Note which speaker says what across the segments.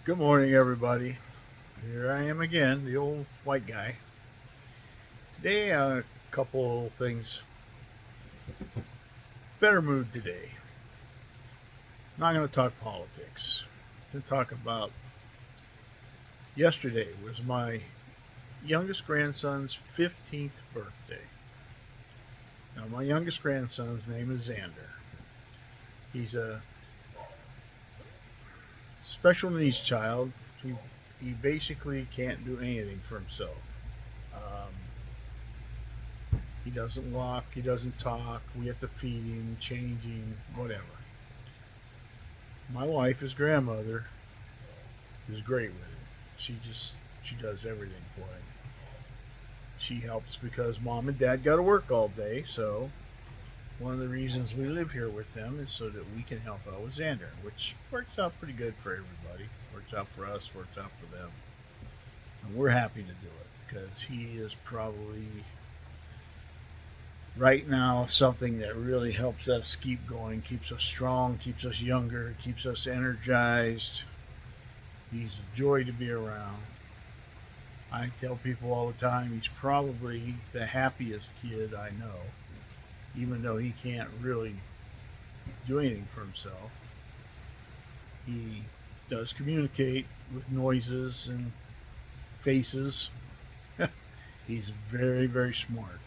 Speaker 1: Good morning, everybody. Here I am again, the old white guy. Today, a couple things. Better mood today. I'm not going to talk politics. I'm going to talk about yesterday was my youngest grandson's 15th birthday. Now, my youngest grandson's name is Xander. He's a special needs child. He basically can't do anything for himself. Um, he doesn't walk, he doesn't talk. We have to feed him, change him, whatever. My wife, his grandmother, is great with him. She does everything for him. She helps because mom and dad got to work all day, so one of the reasons we live here with them is so that we can help out with Xander, which works out pretty good for everybody. Works out for us, works out for them. And we're happy to do it because he is probably right now something that really helps us keep going, keeps us strong, keeps us younger, keeps us energized. He's a joy to be around. I tell people all the time he's probably the happiest kid I know, even though he can't really do anything for himself. He does communicate with noises and faces. He's very, very smart.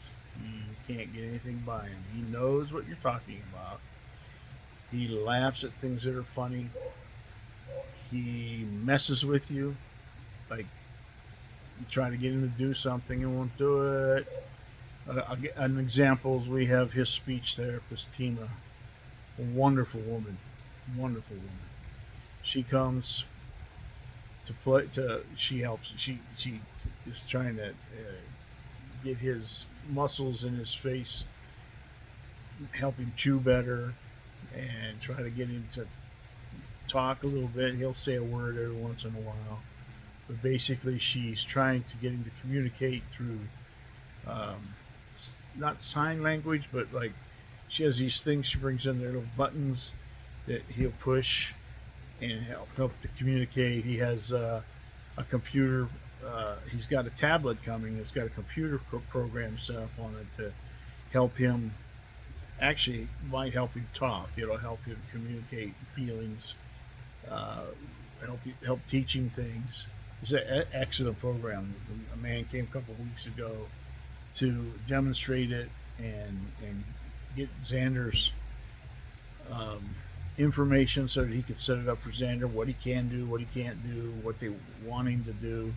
Speaker 1: You can't get anything by him. He knows what you're talking about. He laughs at things that are funny. He messes with you. Like, you try to get him to do something and won't do it. An example is we have his speech therapist, Tina, a wonderful woman. Wonderful woman. She comes to play. She helps. She is trying to get his muscles in his face, help him chew better, and try to get him to talk a little bit. He'll say a word every once in a while, but basically, she's trying to get him to communicate through um, not sign language, but like she has these things she brings in there, little buttons that he'll push and help to communicate. He has a computer. He's got a tablet coming. It's got a computer program set up on it to help him. Actually, might help him talk. It'll help him communicate feelings. Uh, help teaching things. It's an excellent program. A man came a couple of weeks ago to demonstrate it and get Xander's um, information so that he could set it up for Xander, what he can do, what he can't do, what they want him to do.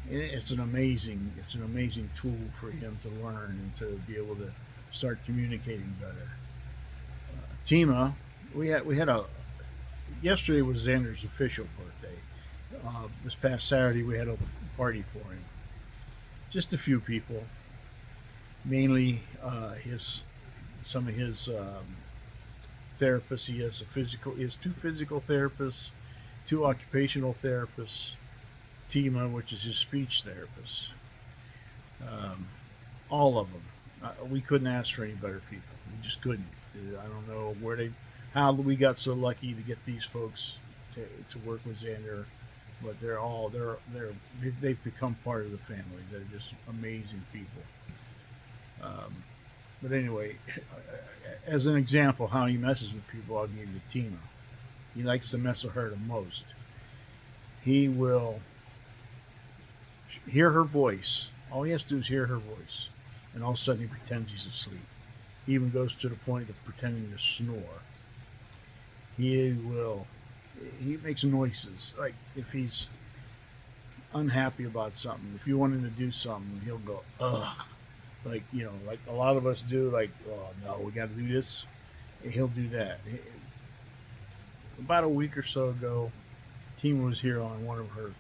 Speaker 1: And it's an amazing tool for him to learn and to be able to start communicating better. Tima, we had a yesterday was Xander's official birthday. This past Saturday we had a party for him. Just a few people, mainly his some of his therapists. He has two physical therapists, two occupational therapists, Tima, which is his speech therapist. Um, all of them. We couldn't ask for any better people. We just couldn't. I don't know how we got so lucky to get these folks to work with Xander, but they've become part of the family. They're just amazing people. Um, but anyway, as an example how he messes with people, I'll give you Tina. He likes to mess with her the most. He will hear her voice. All he has to do is hear her voice, and all of a sudden he pretends he's asleep. He even goes to the point of pretending to snore. He will. He makes noises like if he's unhappy about something. If you want him to do something, he'll go ugh, like like a lot of us do. Like, oh no, we got to do this. He'll do that. About a week or so ago, Tima was here on one of her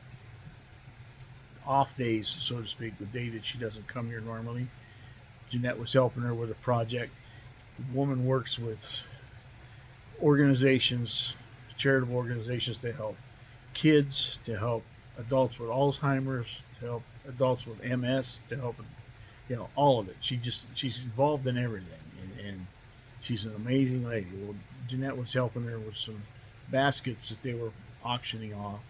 Speaker 1: off days, so to speak, the day that she doesn't come here normally. Jeanette was helping her with a project. The woman works with organizations, charitable organizations to help kids, to help adults with Alzheimer's, to help adults with MS, to help all of it. She's involved in everything, and she's an amazing lady. Well, Jeanette was helping her with some baskets that they were auctioning off,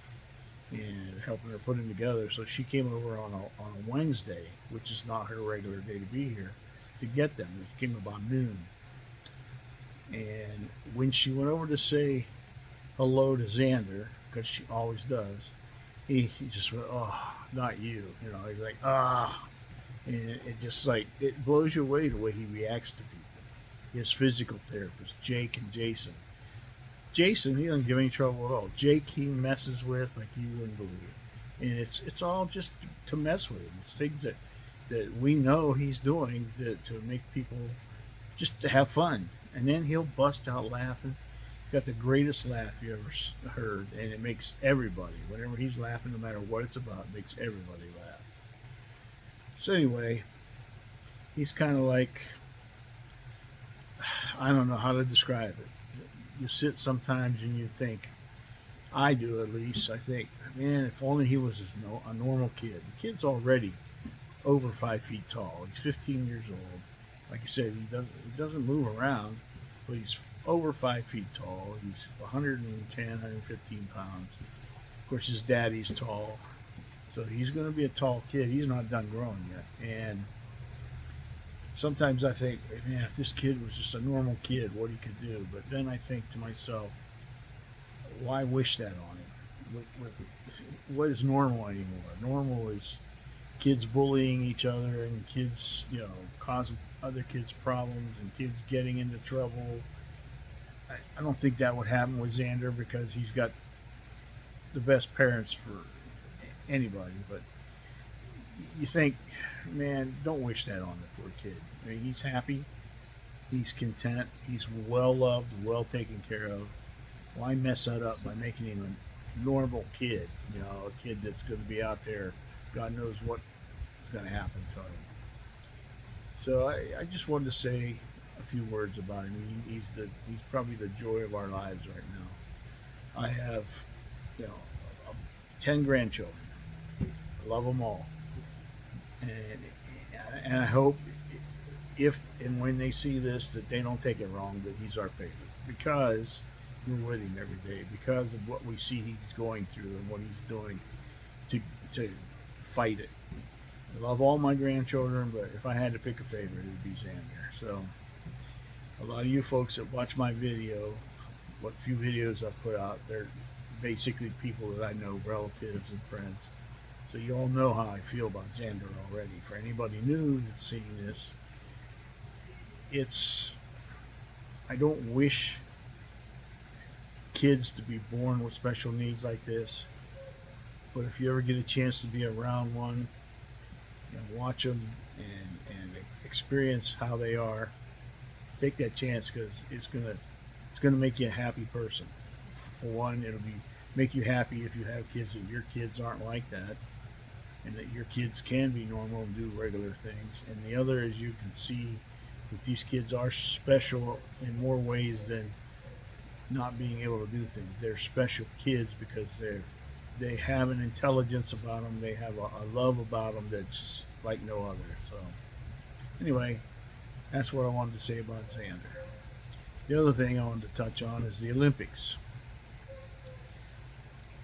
Speaker 1: and helping her put them together. So she came over on a Wednesday, which is not her regular day to be here, to get them. It came about noon. And when she went over to say hello to Xander, because she always does, he just went, "Oh, not you." You know, he's like, "Ah." And it just like, it blows you away the way he reacts to people. His physical therapist, Jake and Jason. Jason, he doesn't give any trouble at all. Jake, he messes with like you wouldn't believe. And it's all just to mess with him. It's things that we know he's doing to make people just to have fun. And then he'll bust out laughing. Got the greatest laugh you ever heard, and it makes everybody, whenever he's laughing, no matter what it's about, it makes everybody laugh. So anyway, he's kind of like, I don't know how to describe it. You sit sometimes and you think, I do at least, I think, man, if only he was a normal kid. The kid's already over 5 feet tall. He's 15 years old. Like I said, he doesn't move around, but he's over 5 feet tall. He's 110, 115 pounds. Of course, his daddy's tall, so he's going to be a tall kid. He's not done growing yet. And sometimes I think, man, if this kid was just a normal kid, what he could do. But then I think to myself, why wish that on him? What is normal anymore? Normal is kids bullying each other and kids, causing other kids problems and kids getting into trouble. I don't think that would happen with Xander because he's got the best parents for anybody. But you think, man, don't wish that on the poor kid. I mean, he's happy, he's content, he's well loved, well taken care of. Why mess that up by making him a normal kid? A kid that's going to be out there, God knows what is going to happen to him. So I just wanted to say a few words about him. He's probably the joy of our lives right now. I have, you know, 10 grandchildren. I love them all, and I hope if and when they see this that they don't take it wrong that he's our favorite because we're with him every day because of what we see he's going through and what he's doing to fight it. I love all my grandchildren, but if I had to pick a favorite, it would be Xander. So a lot of you folks that watch my video, what few videos I've put out, they're basically people that I know, relatives and friends. So you all know how I feel about Xander already. For anybody new that's seeing this, I don't wish kids to be born with special needs like this. But if you ever get a chance to be around one, watch them and experience how they are, take that chance because it's gonna make you a happy person. For one, it'll make you happy if you have kids that your kids aren't like that, and that your kids can be normal and do regular things. And the other is you can see that these kids are special in more ways than not being able to do things. They're special kids because they have an intelligence about them. They have a love about them that's just like no other. So anyway, that's what I wanted to say about Xander. The other thing I wanted to touch on is the Olympics.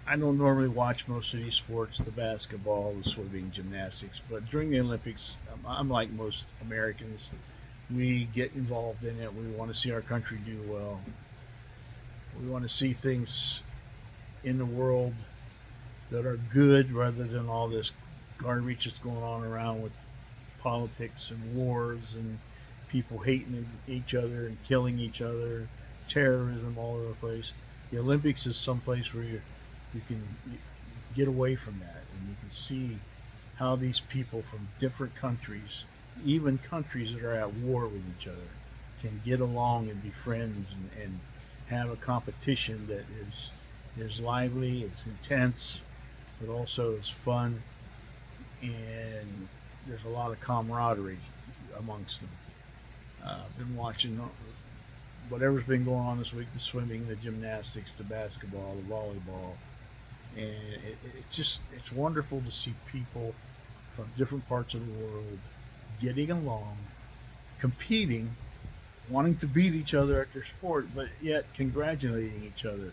Speaker 1: I don't normally watch most of these sports, the basketball, the swimming, gymnastics, but during the Olympics, I'm like most Americans. We get involved in it. We want to see our country do well. We want to see things in the world that are good rather than all this garbage that's going on around with politics and wars and people hating each other and killing each other, terrorism all over the place. The Olympics is someplace where you can get away from that and you can see how these people from different countries, even countries that are at war with each other, can get along and be friends and have a competition that is lively, it's intense, but also is fun, and there's a lot of camaraderie amongst them. I've been watching whatever's been going on this week: the swimming, the gymnastics, the basketball, the volleyball, and it's wonderful to see people from different parts of the world getting along, competing, wanting to beat each other at their sport, but yet congratulating each other.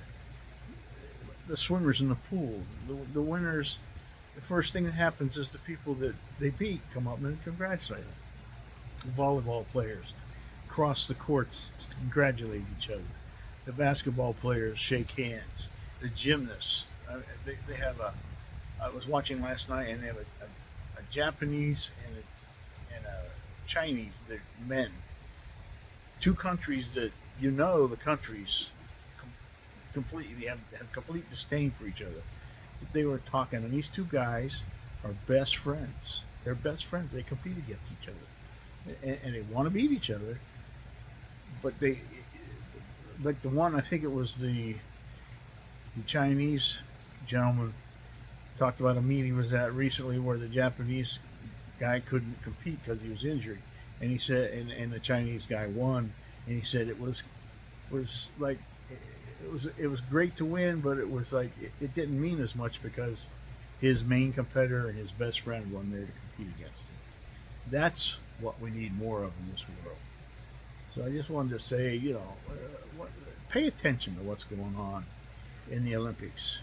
Speaker 1: the swimmers in the pool, the winners. The first thing that happens is the people that they beat come up and congratulate them. The volleyball players cross the courts to congratulate each other. The basketball players shake hands. The gymnasts, they have a. I was watching last night, and they have a Japanese and a Chinese. They're men. Two countries that the countries completely have complete disdain for each other. They were talking, and these two guys are best friends. They're best friends. They compete against each other, and they want to beat each other. But they, like the one, I think it was the Chinese gentleman talked about a meeting he was at recently where the Japanese guy couldn't compete because he was injured, and he said, and the Chinese guy won, and he said it was like it was great to win, but it was like it didn't mean as much because his main competitor and his best friend wasn't there to compete against him. That's what we need more of in this world. So I just wanted to say, pay attention to what's going on in the Olympics.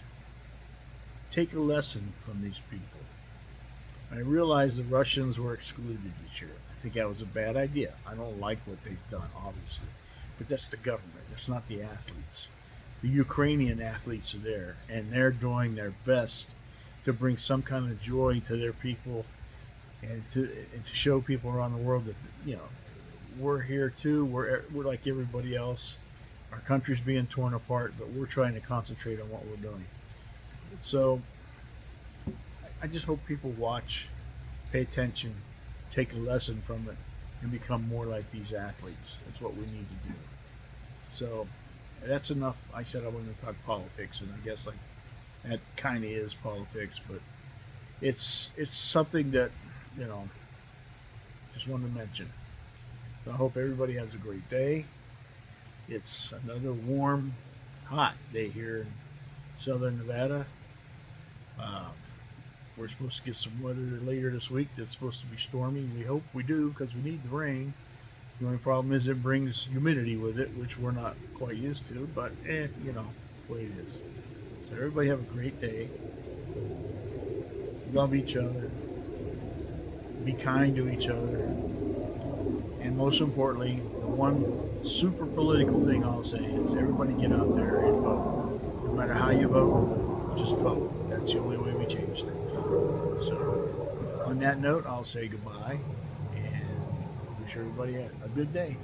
Speaker 1: Take a lesson from these people. I realize the Russians were excluded this year. I think that was a bad idea. I don't like what they've done, obviously. But that's the government. That's not the athletes. The Ukrainian athletes are there, and they're doing their best to bring some kind of joy to their people and to show people around the world that, we're here too. We're like everybody else. Our country's being torn apart, but we're trying to concentrate on what we're doing. So I just hope people watch, pay attention, take a lesson from it, and become more like these athletes. That's what we need to do. So that's enough. I said I wasn't going to talk politics, and I guess like that kind of is politics, but it's something that just wanted to mention. So I hope everybody has a great day. It's another warm, hot day here in southern Nevada. We're supposed to get some weather later this week that's supposed to be stormy. We hope we do because we need the rain. The only problem is it brings humidity with it, which we're not quite used to, but the way it is. So everybody have a great day. Love each other. Be kind to each other. And most importantly, the one super political thing I'll say is everybody get out there and vote. No matter how you vote, just vote. That's the only way we change things. So, on that note, I'll say goodbye and wish everybody a good day.